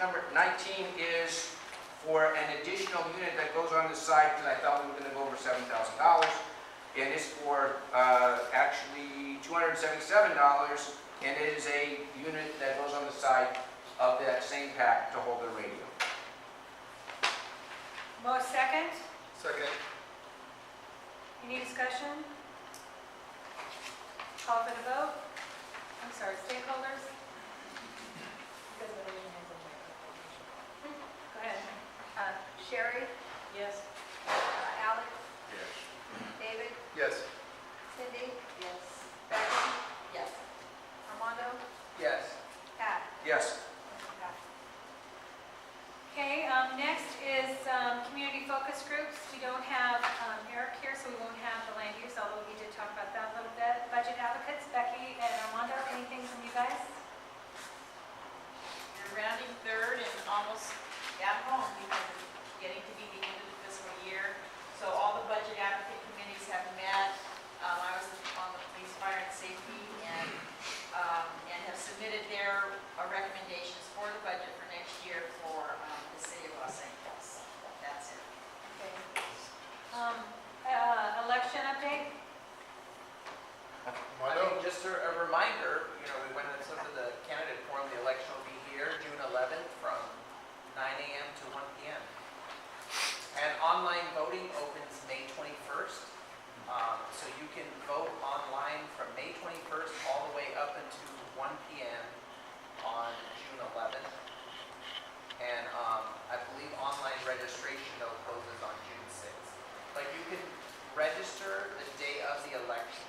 number 19 is for an additional unit that goes on the side, because I thought we were going to go over $7,000. And it's for actually $277, and it is a unit that goes on the side of that same pack to hold the radio. Mo, second? Second. Any discussion? Call for the vote. I'm sorry, stakeholders? Go ahead. Sherry? Yes. Alex? Yes. David? Yes. Cindy? Yes. Becky? Yes. Armando? Yes. Pat? Yes. Okay, next is community focus groups. We don't have Eric here, so we won't have the land use, although we did talk about that a little bit. Budget advocates, Becky and Armando, anything from you guys? You're rounding third and almost at home because it's getting to be the end of the fiscal year. So all the budget advocate committees have met. I was on the police, fire, and safety, and have submitted their recommendations for the budget for next year for the city of Los Angeles. That's it. Okay. Election update? I think just a reminder, we went into the candidate forum. The election will be here June 11th from 9 a.m. to 1 p.m. And online voting opens May 21st. So you can vote online from May 21st all the way up until 1 p.m. on June 11th. And I believe online registration though closes on June 6th. But you can register the day of the election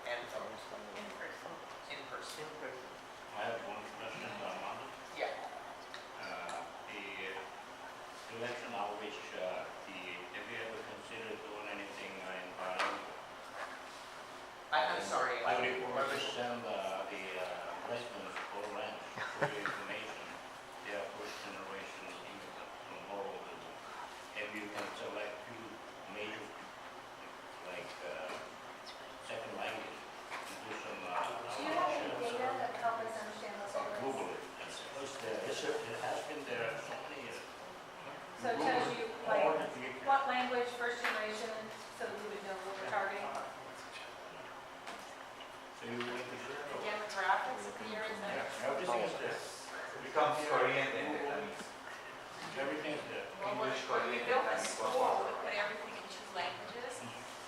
and vote In person. in person. I have one question, Armando. Yeah. The election outreach, have you ever considered doing anything in Parliament? I'm sorry. I would send the residents or ranch for your information. They are first generation immigrants from all over the world. And you can select two major, like second language, and do some Do you have any data that help us understand those areas? Google it. It has been there so many years. So it tells you like what language, first generation, so that we would know what we're targeting. So you will be sure. The demographics of the area. Everything is there. Becomes Korean and Vietnamese. Everything is there. Well, when we built the school, we put everything in two languages.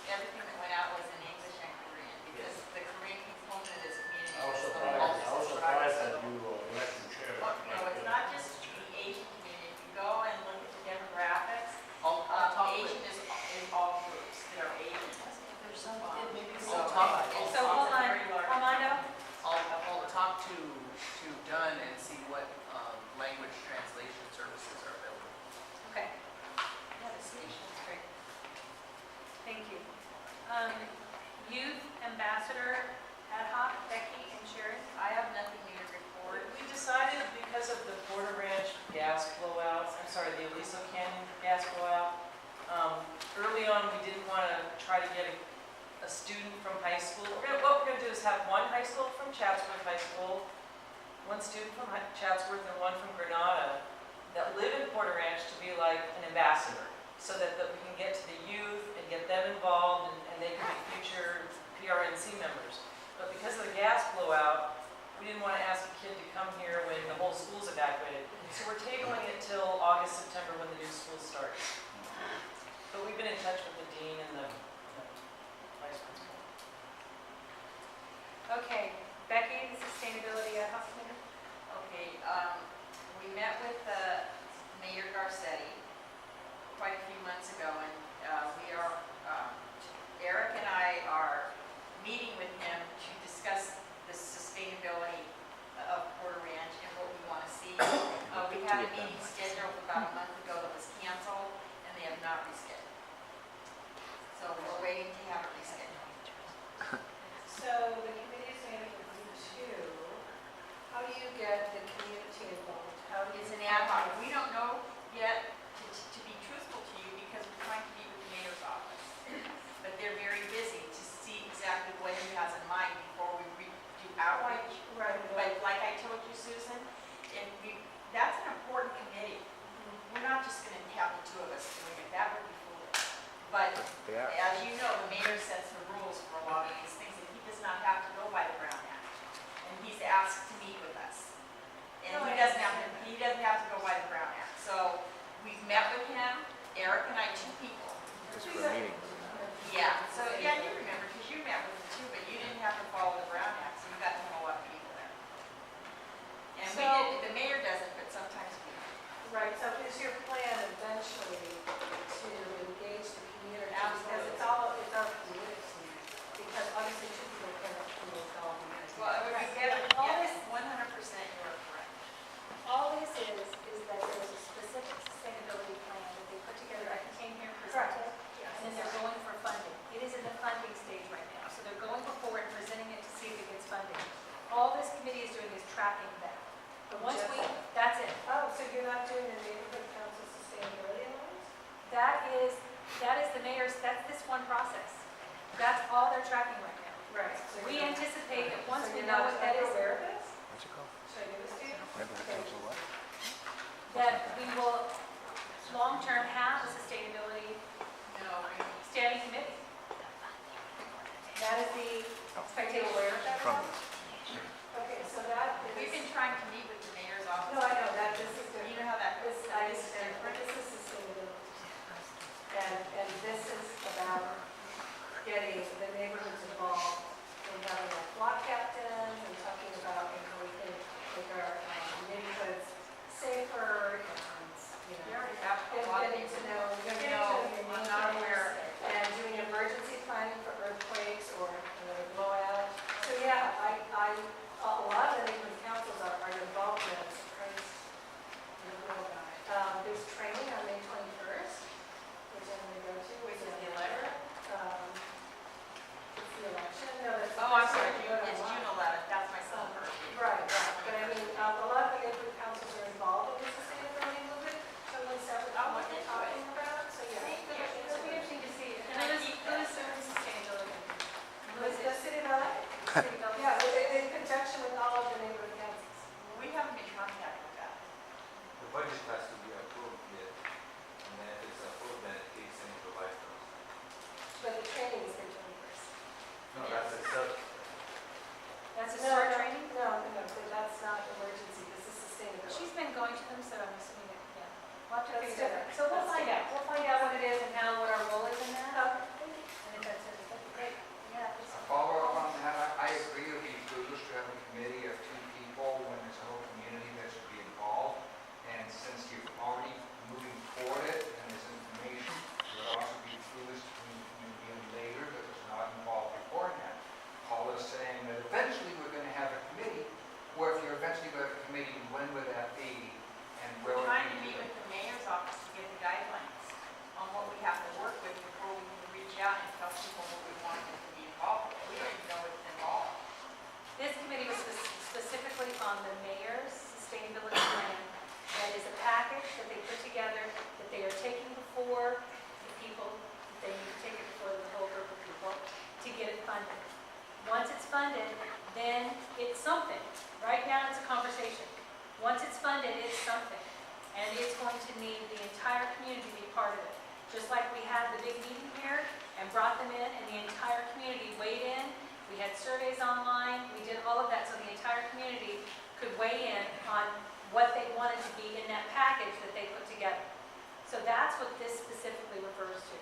Everything that went out was in English and Korean because the Korean component is community. I was is the surprised largest. that you election chair. No, it's not just the Asian community. If you go and look at the demographics, Asian is all groups that are Asian. There's some, maybe I'll talk So hold on, Armando? I'll talk to Dunn and see what language translation services are available. Okay, Yeah, the station is great. thank you. Youth Ambassador Ad hoc, Becky and Sherry? I have nothing new to report. We decided because of the Border Ranch gas blowouts, I'm sorry, the Aliso Canyon gas blowout, early on we didn't want to try to get a student from high school. What we're going to do is have one high school from Chatsworth High School, one student from Chatsworth and one from Granada that live in Border Ranch to be like an ambassador so that we can get to the youth and get them involved and they can be future PRNC members. But because of the gas blowout, we didn't want to ask a kid to come here when the whole school's evacuated. So we're tabling it till August, September when the new school starts. But we've been in touch with the dean and the vice principal. Okay, Becky, the Sustainability Ad hoc Committee? Okay, we met with Mayor Garcetti quite a few months ago, and we are, Eric and I are meeting with him to discuss the sustainability of Border Ranch and what we want to see. We had a meeting scheduled about a month ago that was canceled, and they have not rescheduled. So we're waiting to have it rescheduled. So the committee is made up of two. How do you get the community involved? How do you? It's an ad hoc. We don't know yet, to be truthful to you, because we're trying to meet with the mayor's office. But they're very busy to see exactly what he has in mind before we do outreach. Right. But like I told you, Susan, that's an important we've met with him, Eric and I, 2 people. Just for a meeting. Yeah, so, yeah, you remember, because you met with him too, but you didn't have to follow the Brown Act, so you got to know a lot of people there. And we So- did, the mayor doesn't, but sometimes we do. Right, so is your plan eventually to engage the community? Because it's Absolutely. our community, because obviously two people cannot promote all the community. Well, it would be better, All yeah, this- 100% you are correct. All this is that there's a specific sustainability plan that they put together. I came here and presented, and then they're going for funding. It is in the funding stage right now, so they're going before and presenting it to see if it gets funding. All this committee is doing is tracking that. But once we, that's it. Oh, so you're not doing the neighborhood council sustainability alliance? That is the mayor's, that's this one process. That's all they're tracking right now. Right. So We you're not- anticipate that once so we you're know not what that is, aware of this? What's it called? Should I give this to you? Neighborhood council what? that we will long-term have a sustainability No, I mean, standing committee. That is the expectation. Aware of that? From Okay, so that is. we've been trying to meet with the mayor's office. No, I know, that this is You different. know how that goes. This, I understand, but this is sustainability. And this is about getting the neighborhoods involved in having like block captains and talking about how we can make our neighborhoods safer and, you We know, already have a lot of getting to people. know, getting to No, know your I'm not aware. neighbors and doing emergency planning for earthquakes or another blowout. So yeah, a lot of the neighborhood councils are involved in this. I don't know about it. There's training on May 21st, which I'm going to go to. Which is the 11th? It's the election. No, that's. Oh, I'm sorry, that's the it's vote June online. 11th, that's my son birthday. Right, right. But I mean, a lot of the neighborhood councils are involved in the sustainability movement. So let's have I'll what look we're into it. talking about. So yeah. Thank you. It'll be interesting to see. And Can I who's keep who's that? doing sustainability? Who Was is the it? city of LA? Sustainability? Yeah, in conjunction with all of the neighborhood councils. We haven't been contacted with that. The budget has to be approved yet, and then if it's approved, then it kicks in July 1st. But the training is May 21st. No, that's a sub, That's a No, start no, training? No, but that's not emergency. This is sustainability. She's been going to them, so I'm assuming that, yeah. We'll have to That's figure that out. different. So we'll That's find out. We'll find out what it is and how, what our role is in that. Okay. And if that's it, that'd be great. Yeah. it's- A follow-up on that, I agree it would be foolish to have a committee of 2 people when there's a whole community that should be involved. And since you're already moving toward it and there's information, it would also be foolish to move the community in later that was not involved beforehand. Paula's saying that eventually we're going to have a committee, or if you're eventually going to have a committee, when would that be? And where We're would trying to you meet do with it? the mayor's office to get the guidelines on what we have to work with before we can reach out and tell people what we want them to be involved with. We don't even know what's involved. This committee was specifically on the mayor's sustainability plan. That is a package that they put together, that they are taking before the people, that they need to take it before the whole group of people to get it funded. Once it's funded, then it's something. Right now, it's a conversation. Once it's funded, it's something. And it's going to need the entire community to be part of it. Just like we had the big meeting here and brought them in, and the entire community weighed in. We had surveys online, we did all of that, so the entire community could weigh in on what they wanted to be in that package that they put together. So that's what this specifically refers to.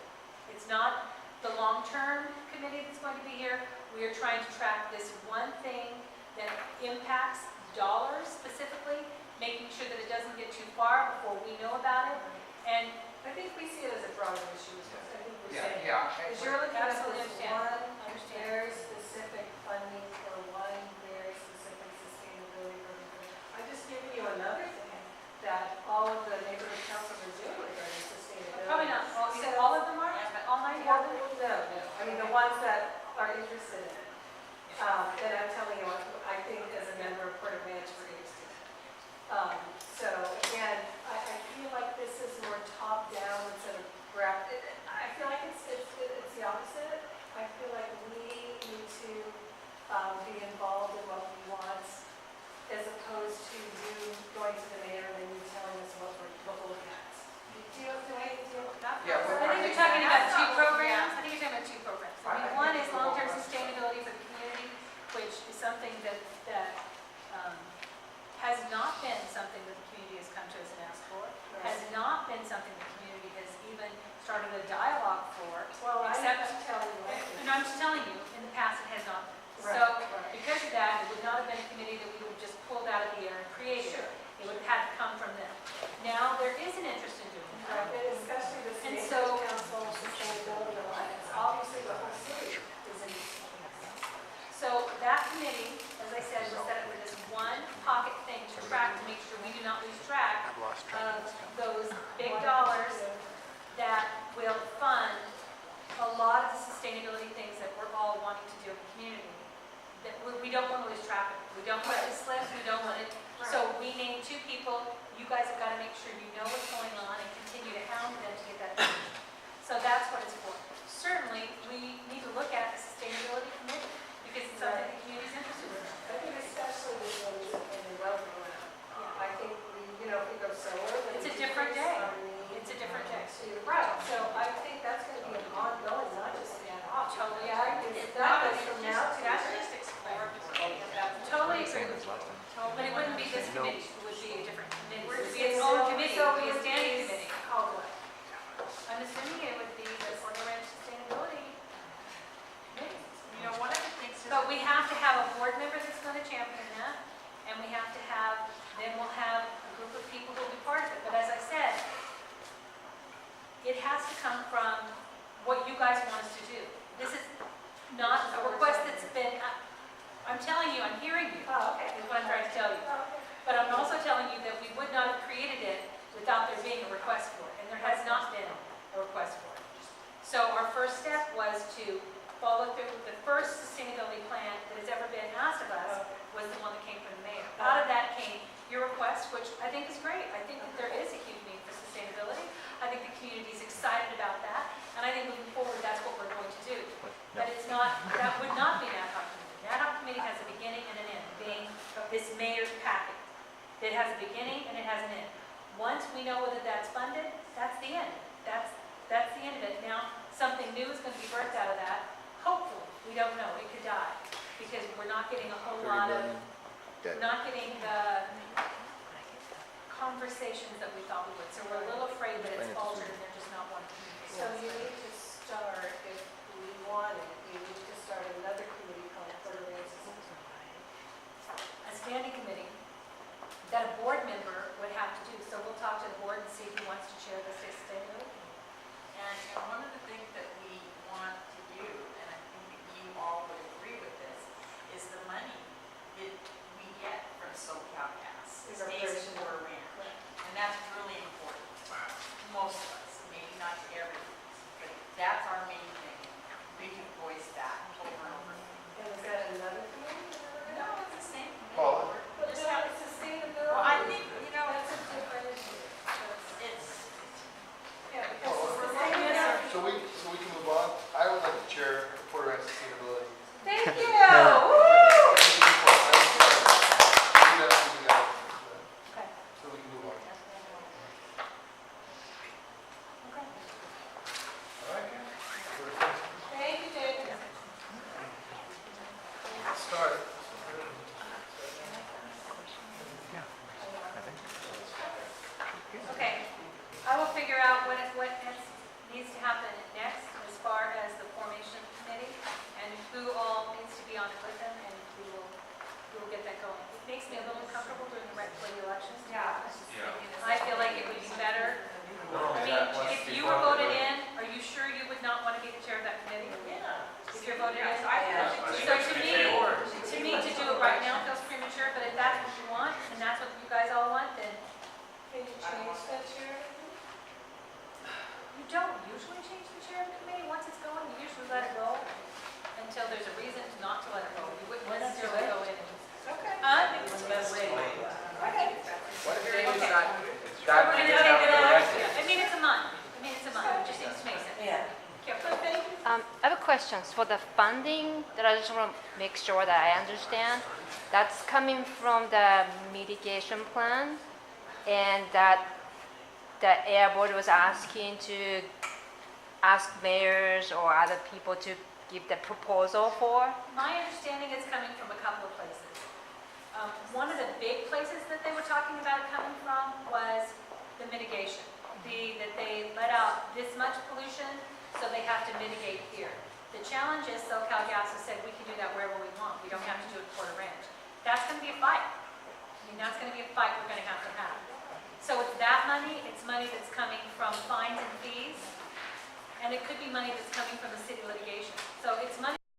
It's not the long-term committee that's going to be here. We are trying to track this one thing that impacts dollars specifically, making sure that it doesn't get too far before we know about it. And I think we see it as a broader issue. is what I think we're Yeah, saying. yeah. Because you're looking at Absolutely this understand. one Understand. very specific funding for one very specific sustainability program. I'm just giving you another thing that all of the neighborhood councils are doing regarding sustainability. probably not, all, So- all of them are, Yeah, but- all 90 Well, of them? no. I mean, the ones that are interested in it. And I'm telling you, I think as a member of Port Ranch, we're interested in it. So again, I feel like this is more top-down instead of I feel like it's the opposite. I feel like we need to be involved in what we want as opposed to you going to the mayor and then you telling us what we're looking at. Do you? Yeah, So but I think you're talking about That's two not- programs. I think you're talking about two programs. I mean, I one think is it's the long-term whole process. sustainability for the community, which is something that has not been something that the community has come to us and asked for. has not been something the community has even started a dialogue for. Well, I'm Except- telling you. And I'm just telling you, in the past, it has not been. Right, So right. because of that, it would not have been a committee that we would have just pulled out of the air and created. Sure. It would have had to come from them. Now, there is an interest in doing Right, that. and especially the And State so- Council Sustainability Alliance, obviously the whole city is interested in this. So that committee, as I said, was set up with this one pocket thing to track, to make sure we do not lose track I've lost of track. those big dollars that will fund a lot of the sustainability things that we're all wanting to do in the community. That we don't want to lose track of. We don't want it to slip, we don't want it. So we named 2 people. You guys have got to make sure you know what's going on and continue to hound them to get that done. So that's what it's for. Certainly, we need to look at the sustainability committee because it's something the community's interested in. I think especially with those in the wealth around. I think we, if we go solar, then. It's a we different decrease day. our need It's a different day. to- Right, so I think that's going to be an ongoing, not just an ad hoc. Totally. Yeah, it's not just from now to. That's just exploratory. Totally agree with you. But it wouldn't be this committee, it would be a different committee. It would be its own committee, it would be a standing committee. Called what? I'm assuming it would be the Porter Ranch Sustainability Committee. You know, one of the things is. But we have to have a board member that's going to champion that, and we have to have, then we'll have a group of people who will be part of it. But as I said, it has to come from what you guys want us to do. This is not a request that's been, I'm telling you, I'm hearing you, Oh, okay. is what I'm trying to tell you. Oh, okay. But I'm also telling you that we would not have created it without there being a request for it, and there has not been a request for it. So our first step was to follow through with the first sustainability plan that has ever been asked of us, was the one that came from the mayor. Out of that came your request, which I think is great. I think that there is a huge need for sustainability. I think the community is excited about that, and I think moving forward, that's what we're going to do. But it's not, that would not be an ad hoc committee. An ad hoc committee has a beginning and an end, being this mayor's packet. It has a beginning and it has an end. Once we know whether that's funded, that's the end. That's the end of it. Now, something new is going to be birthed out of that. Hopefully, we don't know, it could die, because we're not getting a whole lot of, we're not getting the conversations that we thought we would. So we're a little afraid that it's altered and they're just not wanting to So communicate. you need to start, if we want it, you need to start another committee called Porter Ranch. A standing committee that a board member would have to do. So we'll talk to the board and see who wants to chair the sustainability. And one of the things that we want to do, and I think that you all would agree with this, is the money that we get from SoCal Gas Is our stays portion. in Porter Ranch. And that's really important to most of us, maybe not to everyone, but that's our main thing. We can voice that over and over. And is that another committee? No, it's the same. Paula? But Just no, have- it's sustainability. Well, I think, That's a different issue. it's, Yeah, because Oh, it's Yes, sir. sustainability. So we can move on. I would like to chair the Porter Ranch Sustainability. Thank you. Woo! Okay. So we can move on. Okay. All right. Thank you, David. Let's start. Okay, I will figure out what needs to happen next as far as the formation of the committee and who all needs to be on it with them, and we will get that going. It makes me a little uncomfortable during the elections. yeah. I feel like it would be better. I mean, if you were voted in, are you sure you would not want to be the chair of that committee? Yeah. If you're voted in? Yes, I think So to me to do it right now feels premature, but if that's what you want, and that's what you guys all want, then Can you change that chair? you don't usually change the chair of the committee. Once it's going, you usually let it go until there's a reason not to let it go. You wouldn't necessarily go in and... Okay. It's best way. Okay. What if David's not, I God, mean, David's not elected? it's a month. It just seems to make sense. Yeah. Careful. I have a question. For the funding, that I just want to make sure that I understand, that's coming from the mitigation plan, and that the air board was asking to ask mayors or other people to give the proposal for? My understanding is coming from a couple of places. One of the big places that they were talking about it coming from was the mitigation. That they let out this much pollution, so they have to mitigate here. The challenge is SoCal Gas has said we can do that wherever we want. We don't have to do it at Porter Ranch. That's going to be a fight. I mean, that's going to be a fight we're going to have. So it's that money, it's money that's coming from fines and fees, and it could be money that's coming from the city litigation. So it's money